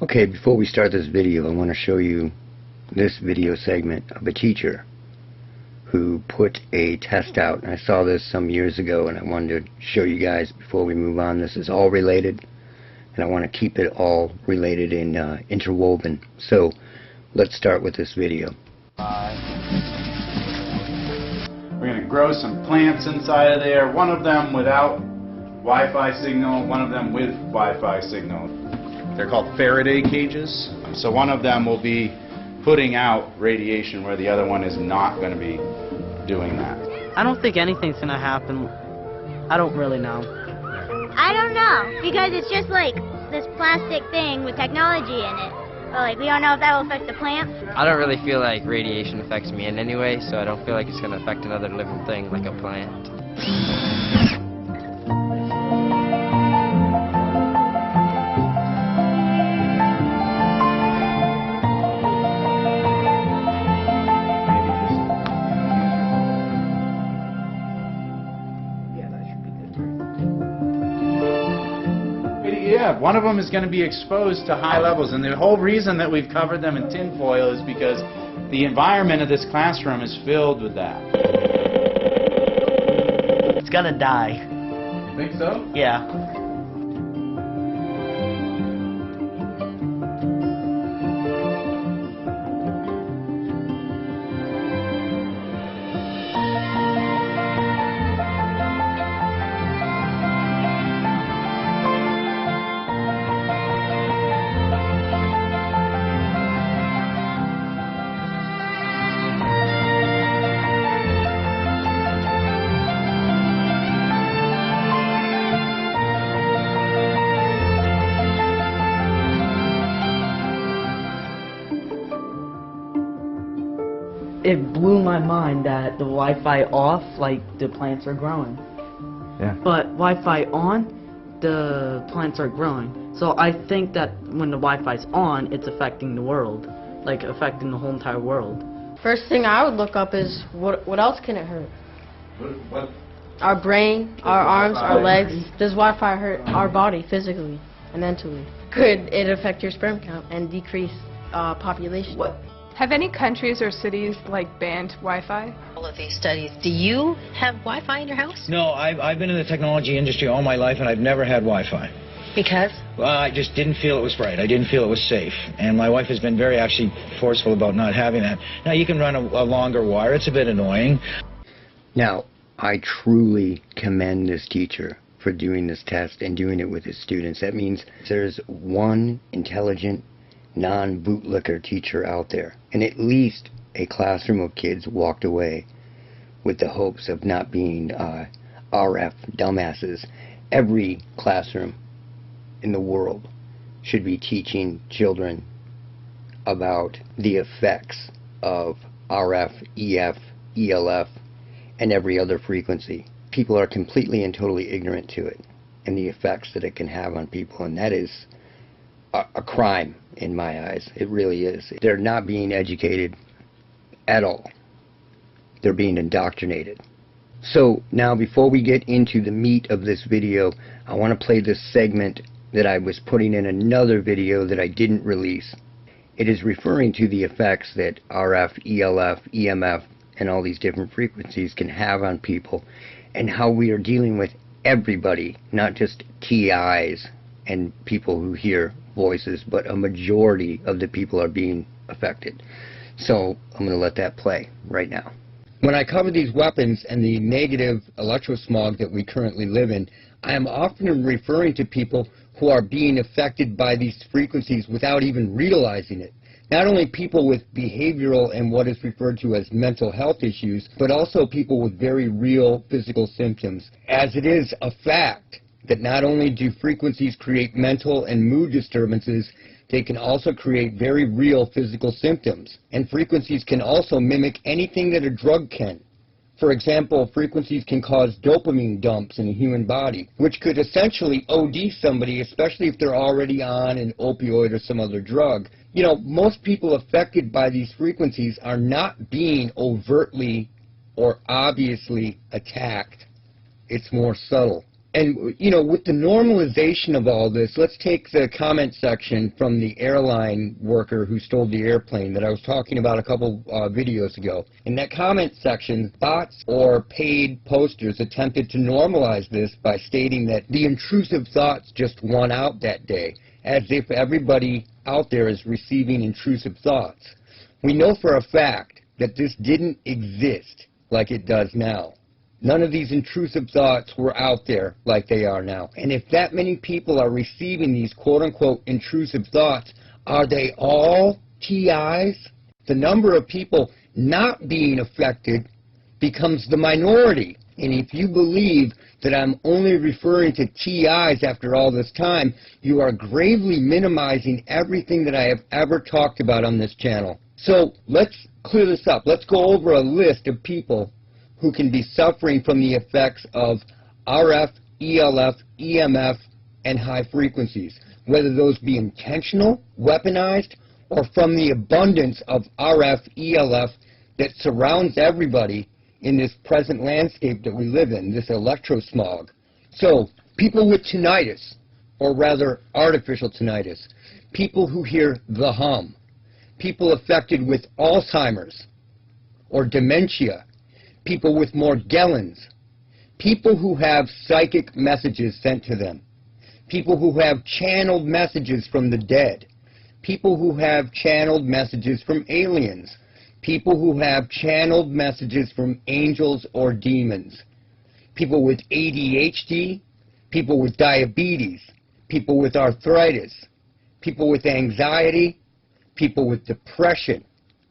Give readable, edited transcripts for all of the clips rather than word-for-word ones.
Okay, before we start this video, I want to show you this video segment of a teacher who put a test out. And I saw this some years ago, and I wanted to show you guys before we move on. This is all related, and I want to keep it all related and interwoven. So let's start with this video. We're going to grow some plants inside of there, one of them without Wi-Fi signal, one of them with Wi-Fi signal. They're called Faraday cages. So one of them will be putting out radiation where the other one is not going to be doing that. I don't think anything's going to happen. I don't really know. I don't know, because it's just like this plastic thing with technology in it. But like, we don't know if that will affect the plants. I don't really feel like radiation affects me in any way, so I don't feel like it's going to affect another living thing like a plant. Yeah, one of them is going to be exposed to high levels, and the whole reason that we've covered them in tinfoil is because the environment of this classroom is filled with that. It's gonna die. You think so? Yeah. It blew my mind that the Wi-Fi off, like, the plants are growing. Yeah. But Wi-Fi on, the plants are growing. So I think that when the Wi-Fi's on, it's affecting the world. Like, affecting the whole entire world. First thing I would look up is what else can it hurt? What? Our brain, our arms, our legs. Does Wi-Fi hurt our body physically and mentally? Could it affect your sperm count and decrease population? What? Have any countries or cities like banned Wi-Fi? All of these studies. Do you have Wi-Fi in your house? No, I've been in the technology industry all my life, and I've never had Wi-Fi. Because? Well, I just didn't feel it was right. I didn't feel it was safe. And my wife has been very actually forceful about not having that. Now, you can run a longer wire. It's a bit annoying. Now, I truly commend this teacher for doing this test and doing it with his students. That means there's one intelligent, non-bootlicker teacher out there, and at least a classroom of kids walked away with the hopes of not being RF dumbasses. Every classroom in the world should be teaching children about the effects of RF, EF, ELF, and every other frequency. People are completely and totally ignorant to it and the effects that it can have on people, and that is a crime in my eyes. It really is. They're not being educated at all. They're being indoctrinated. So now, before we get into the meat of this video, I want to play this segment that I was putting in another video that I didn't release. It is referring to the effects that RF, ELF, EMF, and all these different frequencies can have on people, and how we are dealing with everybody, not just TIs and people who hear voices, but a majority of the people are being affected. So I'm going to let that play right now. When I cover these weapons and the negative electrosmog that we currently live in, I am often referring to people who are being affected by these frequencies without even realizing it. Not only people with behavioral and what is referred to as mental health issues, but also people with very real physical symptoms. As it is a fact that not only do frequencies create mental and mood disturbances, they can also create very real physical symptoms. And frequencies can also mimic anything that a drug can. For example, frequencies can cause dopamine dumps in a human body, which could essentially OD somebody, especially if they're already on an opioid or some other drug. You know, most people affected by these frequencies are not being overtly or obviously attacked. It's more subtle. And, you know, with the normalization of all this, let's take the comment section from the airline worker who stole the airplane that I was talking about a couple videos ago. In that comment section, bots or paid posters attempted to normalize this by stating that the intrusive thoughts just won out that day, as if everybody out there is receiving intrusive thoughts. We know for a fact that this didn't exist like it does now. None of these intrusive thoughts were out there like they are now. And if that many people are receiving these quote-unquote intrusive thoughts, are they all TIs? The number of people not being affected becomes the minority. And if you believe that I'm only referring to TIs after all this time, you are gravely minimizing everything that I have ever talked about on this channel. So let's clear this up. Let's go over a list of people who can be suffering from the effects of RF, ELF, EMF, and high frequencies, whether those be intentional, weaponized, or from the abundance of RF, ELF that surrounds everybody in this present landscape that we live in, this electrosmog. So, people with tinnitus, or rather artificial tinnitus, people who hear the hum, people affected with Alzheimer's or dementia, people with Morgellons, people who have psychic messages sent to them, people who have channeled messages from the dead, people who have channeled messages from aliens, people who have channeled messages from angels or demons, people with ADHD, people with diabetes, people with arthritis, people with anxiety, people with depression,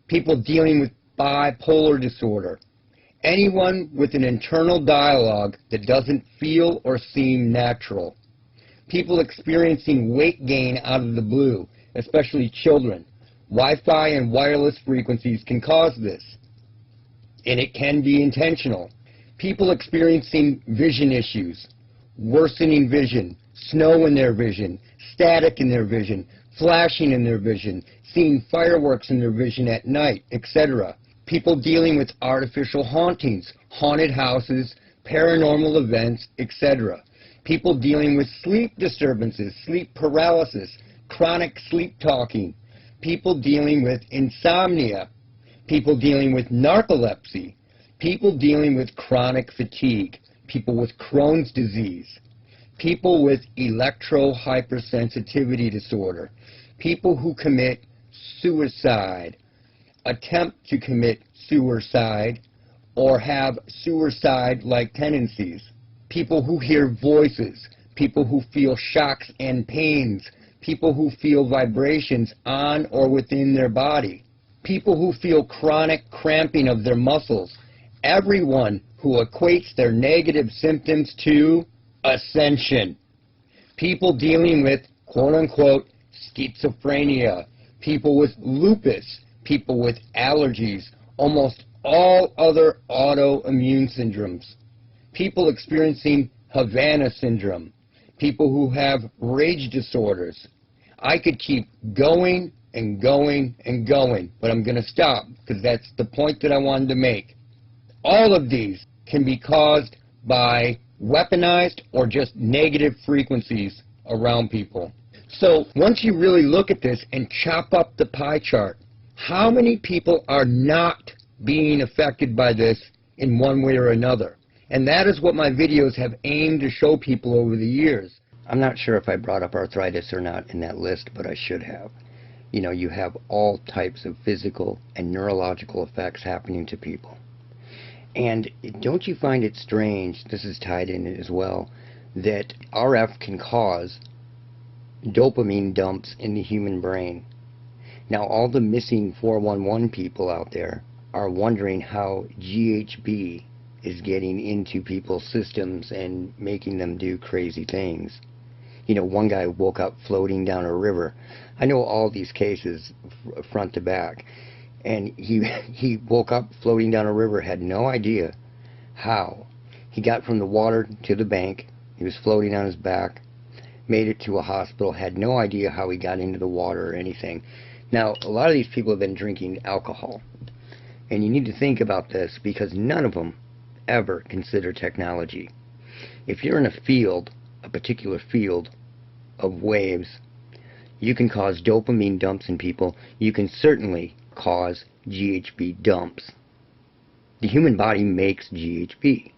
people dealing with bipolar disorder, anyone with an internal dialogue that doesn't feel or seem natural. People experiencing weight gain out of the blue, especially children. Wi-Fi and wireless frequencies can cause this, and it can be intentional. People experiencing vision issues, worsening vision, snow in their vision, static in their vision, flashing in their vision, seeing fireworks in their vision at night, etc. People dealing with artificial hauntings, haunted houses, paranormal events, etc. People dealing with sleep disturbances, sleep paralysis, chronic sleep talking. People dealing with insomnia. People dealing with narcolepsy. People dealing with chronic fatigue. People with Crohn's disease. People with electro-hypersensitivity disorder. People who commit suicide, attempt to commit suicide, or have suicide-like tendencies. People who hear voices, people who feel shocks and pains, people who feel vibrations on or within their body, people who feel chronic cramping of their muscles, everyone who equates their negative symptoms to ascension, people dealing with quote-unquote schizophrenia, people with lupus, people with allergies, almost all other autoimmune syndromes, people experiencing Havana syndrome, people who have rage disorders. I could keep going and going and going, but I'm going to stop because that's the point that I wanted to make. All of these can be caused by weaponized or just negative frequencies around people. So once you really look at this and chop up the pie chart, how many people are not being affected by this in one way or another? And that is what my videos have aimed to show people over the years. I'm not sure if I brought up arthritis or not in that list, but I should have. You know, you have all types of physical and neurological effects happening to people. And don't you find it strange, this is tied in as well, that RF can cause dopamine dumps in the human brain. Now, all the missing 411 people out there are wondering how GHB is getting into people's systems and making them do crazy things. You know, one guy woke up floating down a river. I know all these cases front to back. And he woke up floating down a river, had no idea how. He got from the water to the bank. He was floating on his back, made it to a hospital, had no idea how he got into the water or anything. Now, a lot of these people have been drinking alcohol. And you need to think about this because none of them ever consider technology. If you're in a field, a particular field of waves, you can cause dopamine dumps in people. You can certainly cause GHB dumps. The human body makes GHB.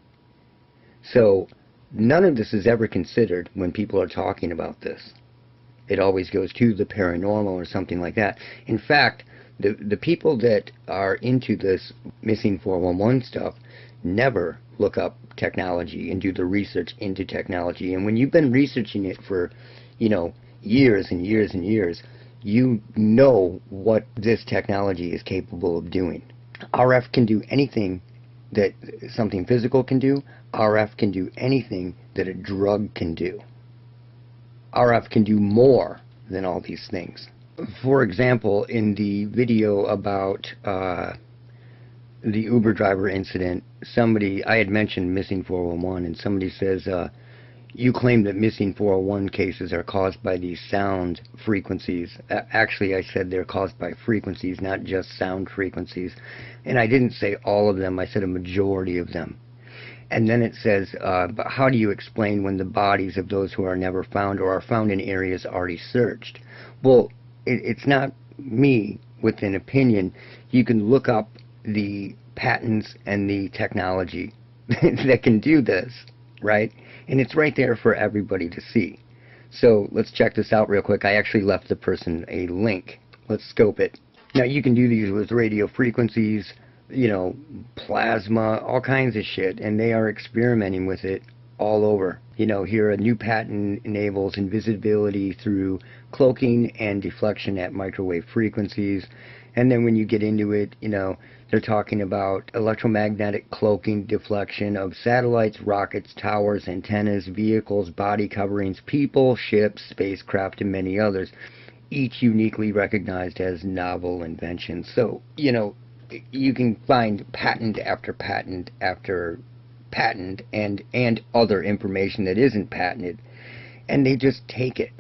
So none of this is ever considered when people are talking about this. It always goes to the paranormal or something like that. In fact, the people that are into this missing 411 stuff never look up technology and do the research into technology. And when you've been researching it for, years and years and years, you know what this technology is capable of doing. RF can do anything that something physical can do. RF can do anything that a drug can do. RF can do more than all these things. For example, in the video about the Uber driver incident, I had mentioned missing 411, and somebody says, you claim that missing 401 cases are caused by these sound frequencies. Actually, I said they're caused by frequencies, not just sound frequencies. And I didn't say all of them, I said a majority of them. And then it says, but how do you explain when the bodies of those who are never found or are found in areas already searched? Well, it's not me with an opinion. You can look up the patents and the technology that can do this, right? And it's right there for everybody to see. So let's check this out real quick. I actually left the person a link. Let's scope it. Now you can do these with radio frequencies, plasma, all kinds of shit, and they are experimenting with it all over. Here a new patent enables invisibility through cloaking and deflection at microwave frequencies. And then when you get into it, they're talking about electromagnetic cloaking, deflection of satellites, rockets, towers, antennas, vehicles, body coverings, people, ships, spacecraft, and many others, each uniquely recognized as novel inventions. So, you can find patent after patent after patent and other information that isn't patented, and they just take it.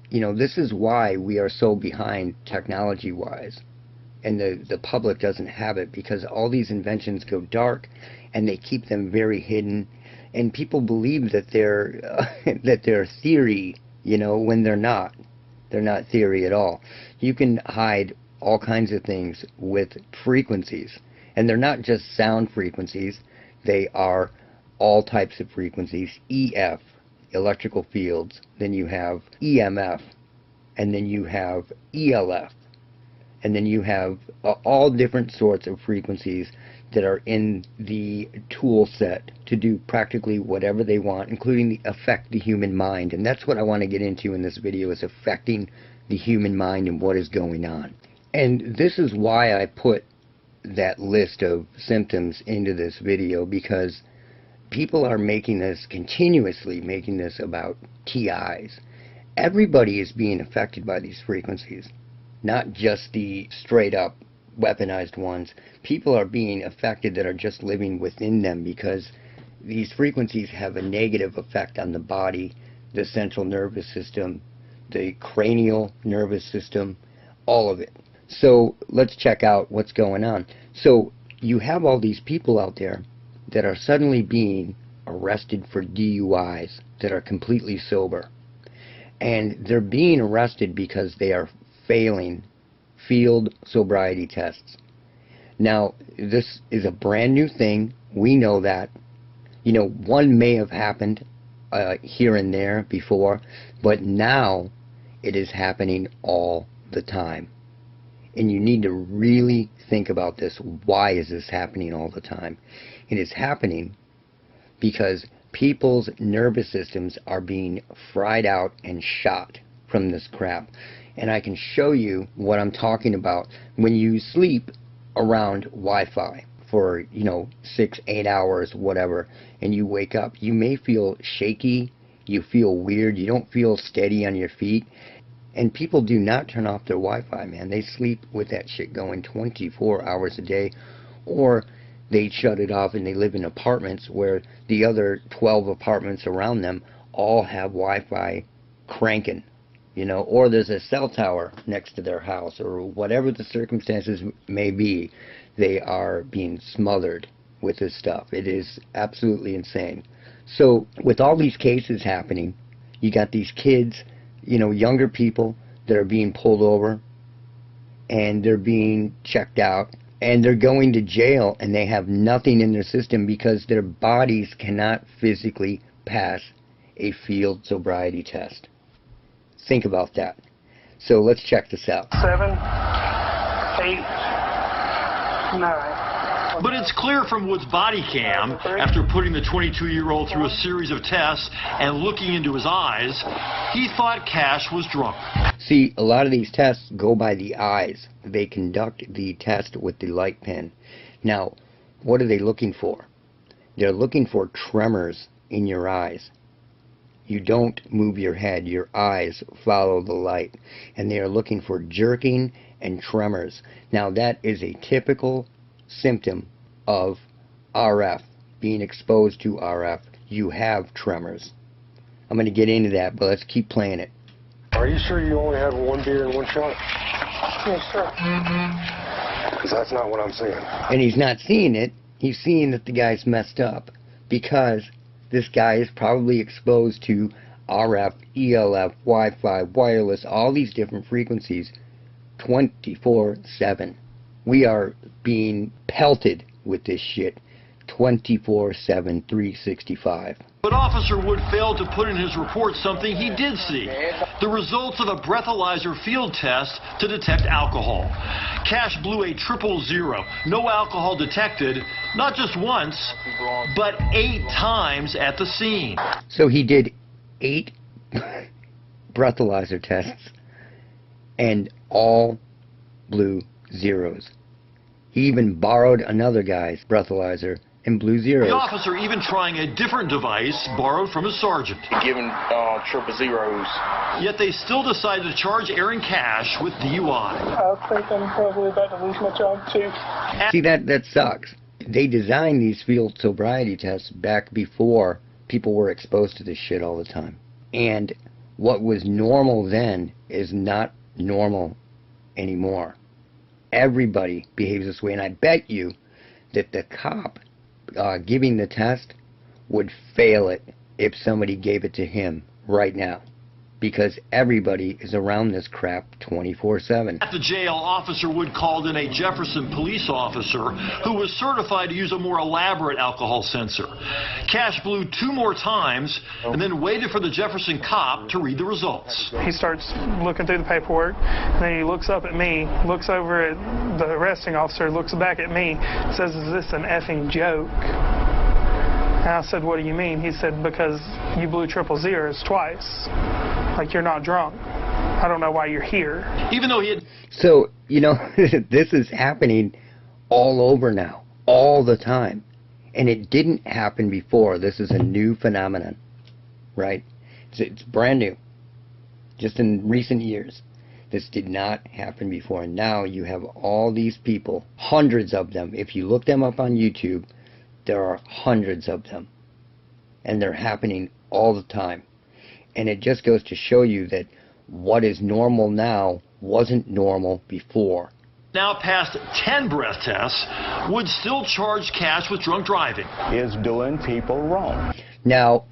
This is why we are so behind technology-wise. And the public doesn't have it, because all these inventions go dark and they keep them very hidden, and people believe that they're that they're theory, when they're not. They're not theory at all. You can hide all kinds of things with frequencies, and they're not just sound frequencies. They are all types of frequencies. EF, electrical fields, then you have EMF, and then you have ELF. And then you have all different sorts of frequencies that are in the tool set to do practically whatever they want, including affect the human mind. And that's what I want to get into in this video, is affecting the human mind and what is going on. And this is why I put that list of symptoms into this video, because people are continuously making this about TIs. Everybody is being affected by these frequencies. Not just the straight up weaponized ones. People are being affected that are just living within them, because these frequencies have a negative effect on the body, the central nervous system, the cranial nervous system, all of it. So let's check out what's going on. So you have all these people out there that are suddenly being arrested for DUIs that are completely sober. And they're being arrested because they are failing field sobriety tests. Now, this is a brand new thing. We know that. One may have happened here and there before, but now it is happening all the time. And you need to really think about this. Why is this happening all the time? It is happening because people's nervous systems are being fried out and shot from this crap. And I can show you what I'm talking about. When you sleep around Wi-Fi for, 6-8 hours, whatever, and you wake up, you may feel shaky, you feel weird, you don't feel steady on your feet. And people do not turn off their Wi-Fi, man. They sleep with that shit going 24 hours a day, or they shut it off and they live in apartments where the other 12 apartments around them all have Wi-Fi cranking. Or there's a cell tower next to their house, or whatever the circumstances may be, they are being smothered with this stuff. It is absolutely insane. So with all these cases happening, you got these kids, you know, younger people that are being pulled over and they're being checked out and they're going to jail and they have nothing in their system because their bodies cannot physically pass a field sobriety test. Think about that. So let's check this out. 7, 8, 9. But it's clear from Wood's body cam, after putting the 22-year-old through a series of tests and looking into his eyes, he thought Cash was drunk. See, a lot of these tests go by the eyes. They conduct the test with the light pen. Now, what are they looking for? They're looking for tremors in your eyes. You don't move your head, your eyes follow the light. And they are looking for jerking and tremors. Now, that is a typical symptom of RF, being exposed to RF. You have tremors. I'm going to get into that, but let's keep playing it. Are you sure you only had one beer and one shot? Yes, sir. Because that's not what I'm seeing. And he's not seeing it. He's seeing that the guy's messed up because this guy is probably exposed to RF, ELF, Wi-Fi, wireless, all these different frequencies 24/7. We are being pelted with this shit 24/7, 365. But Officer Wood failed to put in his report something he did see. The results of a breathalyzer field test to detect alcohol. Cash blew a 000, no alcohol detected, not just once, but 8 times at the scene. So he did 8 breathalyzer tests and all blew zeros. He even borrowed another guy's breathalyzer and blew zeros. The officer even trying a different device borrowed from his sergeant. Giving 000. Yet they still decided to charge Aaron Cash with DUI. I think I'm probably about to lose my job too. See, that sucks. They designed these field sobriety tests back before people were exposed to this shit all the time. And what was normal then is not normal anymore. Everybody behaves this way, and I bet you that the cop giving the test would fail it if somebody gave it to him right now, because everybody is around this crap 24/7. At the jail, Officer Wood called in a Jefferson police officer who was certified to use a more elaborate alcohol sensor. Cash blew 2 more times and then waited for the Jefferson cop to read the results. He starts looking through the paperwork, and then he looks up at me, looks over at the arresting officer, looks back at me, says, "Is this an effing joke?" And I said, "What do you mean?" He said, "Because you blew 000 twice. Like, you're not drunk. I don't know why you're here." Even though he had... So, you know, this is happening all over now, all the time. And it didn't happen before. This is a new phenomenon, right? It's brand new, just in recent years. This did not happen before. And now you have all these people, hundreds of them. If you look them up on YouTube, there are hundreds of them. And they're happening all the time. And it just goes to show you that what is normal now wasn't normal before. Now past 10 breath tests, Wood still charge Cash with drunk driving. Is doing people wrong. Now,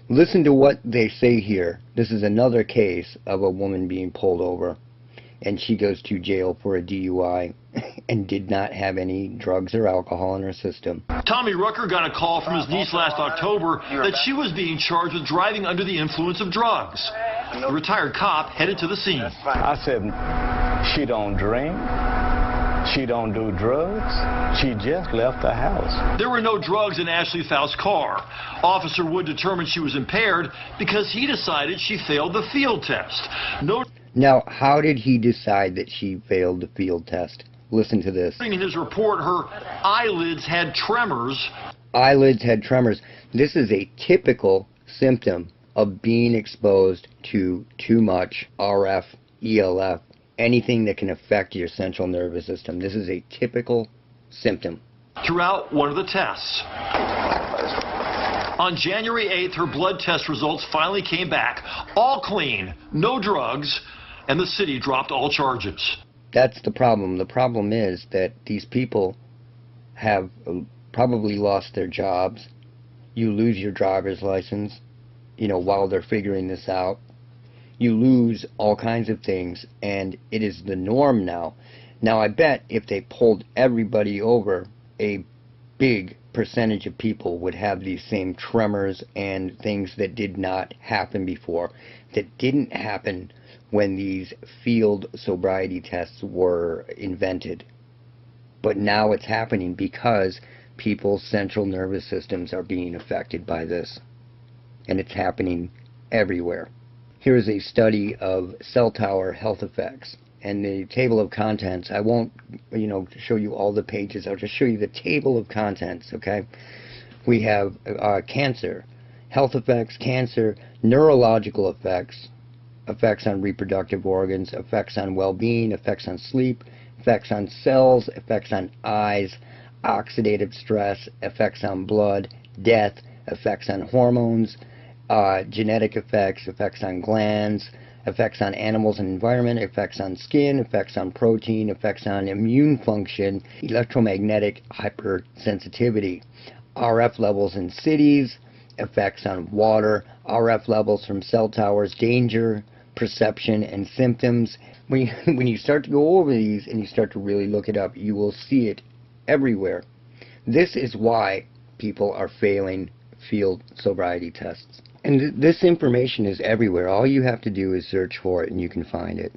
listen to what they say here. This is another case of a woman being pulled over, and she goes to jail for a DUI and did not have any drugs or alcohol in her system. Tommy Rucker got a call from his niece last October that she was being charged with driving under the influence of drugs. The retired cop headed to the scene. I said, she don't drink, she don't do drugs, she just left the house. There were no drugs in Ashley Faust's car. Officer Wood determined she was impaired because he decided she failed the field test. Now, how did he decide that she failed the field test? Listen to this. In his report, her eyelids had tremors. Eyelids had tremors. This is a typical symptom of being exposed to too much RF, ELF, anything that can affect your central nervous system. This is a typical symptom. Throughout one of the tests. On January 8th, her blood test results finally came back. All clean, no drugs, and the city dropped all charges. That's the problem. The problem is that these people have probably lost their jobs. You lose your driver's license, you know, while they're figuring this out. You lose all kinds of things, and it is the norm now. Now, I bet if they pulled everybody over, a big percentage of people would have these same tremors and things that did not happen before, that didn't happen when these field sobriety tests were invented. But now it's happening because people's central nervous systems are being affected by this. And it's happening everywhere. Here is a study of cell tower health effects. And the table of contents, I won't, you know, show you all the pages. I'll just show you the table of contents, okay? We have cancer, health effects, cancer, neurological effects, effects on reproductive organs, effects on well-being, effects on sleep, effects on cells, effects on eyes, oxidative stress, effects on blood, death, effects on hormones, genetic effects, effects on glands, effects on animals and environment, effects on skin, effects on protein, effects on immune function, electromagnetic hypersensitivity, RF levels in cities, effects on water, RF levels from cell towers, danger, perception, and symptoms. When you start to go over these and you start to really look it up, you will see it everywhere. This is why people are failing field sobriety tests. And this information is everywhere. All you have to do is search for it and you can find it.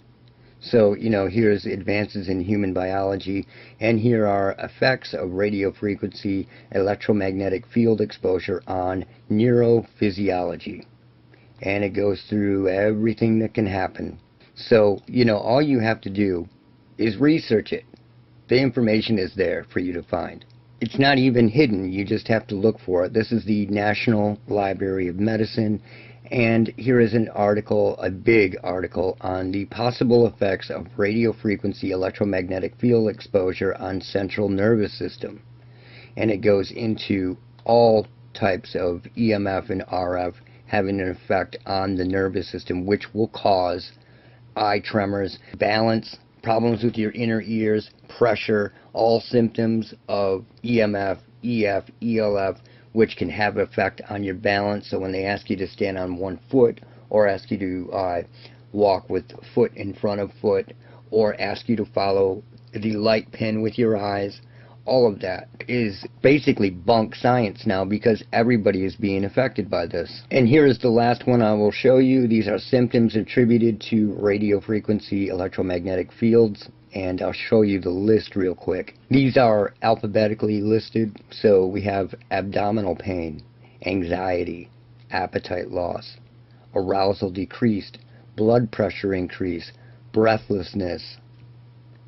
So, you know, here's advances in human biology, and here are effects of radio frequency electromagnetic field exposure on neurophysiology. And it goes through everything that can happen. So, you know, all you have to do is research it. The information is there for you to find. It's not even hidden, you just have to look for it. This is the National Library of Medicine, and here is an article, a big article, on the possible effects of radio frequency electromagnetic field exposure on central nervous system. And it goes into all types of EMF and RF having an effect on the nervous system, which will cause eye tremors, balance, problems with your inner ears, pressure, all symptoms of EMF, EF, ELF, which can have an effect on your balance. So when they ask you to stand on one foot, or ask you to walk with foot in front of foot, or ask you to follow the light pin with your eyes, all of that is basically bunk science now, because everybody is being affected by this. And here is the last one I will show you. These are symptoms attributed to radio frequency electromagnetic fields, and I'll show you the list real quick. These are alphabetically listed. So we have abdominal pain, anxiety, appetite loss, arousal decreased, blood pressure increase, breathlessness,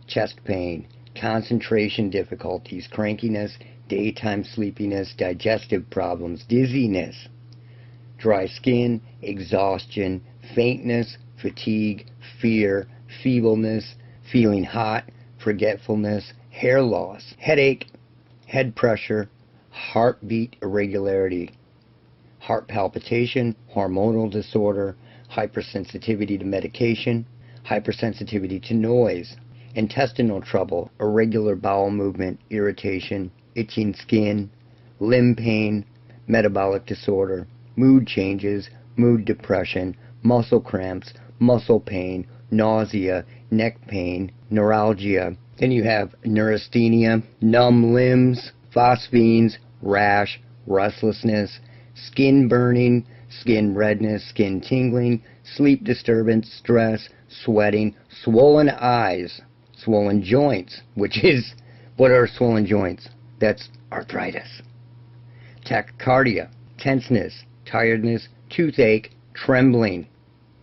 chest pain, concentration difficulties, crankiness, daytime sleepiness, digestive problems, dizziness, dry skin, exhaustion, faintness, fatigue, fear, feebleness, feeling hot, forgetfulness, hair loss, headache, head pressure, heartbeat irregularity, heart palpitation, hormonal disorder, hypersensitivity to medication, hypersensitivity to noise, intestinal trouble, irregular bowel movement, irritation, itching skin, limb pain, metabolic disorder, mood changes, mood depression, muscle cramps, muscle pain, nausea, neck pain, neuralgia. Then you have neurasthenia, numb limbs, phosphenes, rash, restlessness, skin burning, skin redness, skin tingling, sleep disturbance, stress, sweating, swollen eyes, swollen joints, which is, what are swollen joints? That's arthritis. Tachycardia, tenseness, tiredness, toothache, trembling.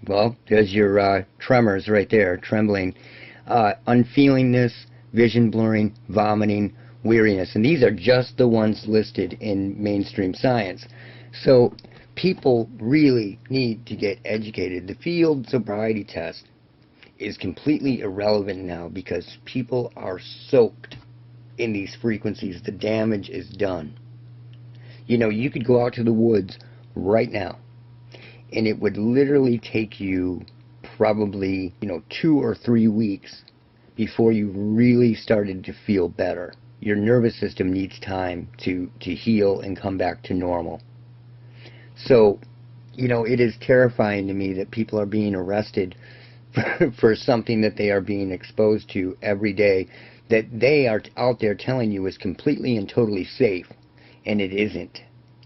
Well, there's your tremors right there, trembling. Unfeelingness, vision blurring, vomiting, weariness. And these are just the ones listed in mainstream science. So people really need to get educated. The field sobriety test is completely irrelevant now because people are soaked in these frequencies. The damage is done. You know, you could go out to the woods right now and it would literally take you probably, 2 or 3 weeks before you really started to feel better. Your nervous system needs time to heal and come back to normal. So, you know, it is terrifying to me that people are being arrested for something that they are being exposed to every day, that they are out there telling you is completely and totally safe, and it isn't.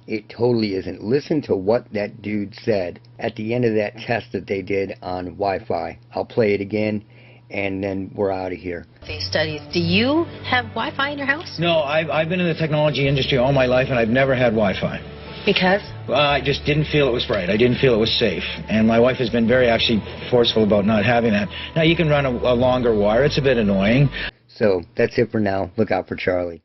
It totally isn't. Listen to what that dude said at the end of that test that they did on Wi-Fi. I'll play it again, and then we're out of here. These studies. Do you have Wi-Fi in your house? No, I've been in the technology industry all my life, and I've never had Wi-Fi. Because? I just didn't feel it was right. I didn't feel it was safe. And my wife has been very actually forceful about not having that. Now, you can run a longer wire. It's a bit annoying. So that's it for now. Look out for Charlie.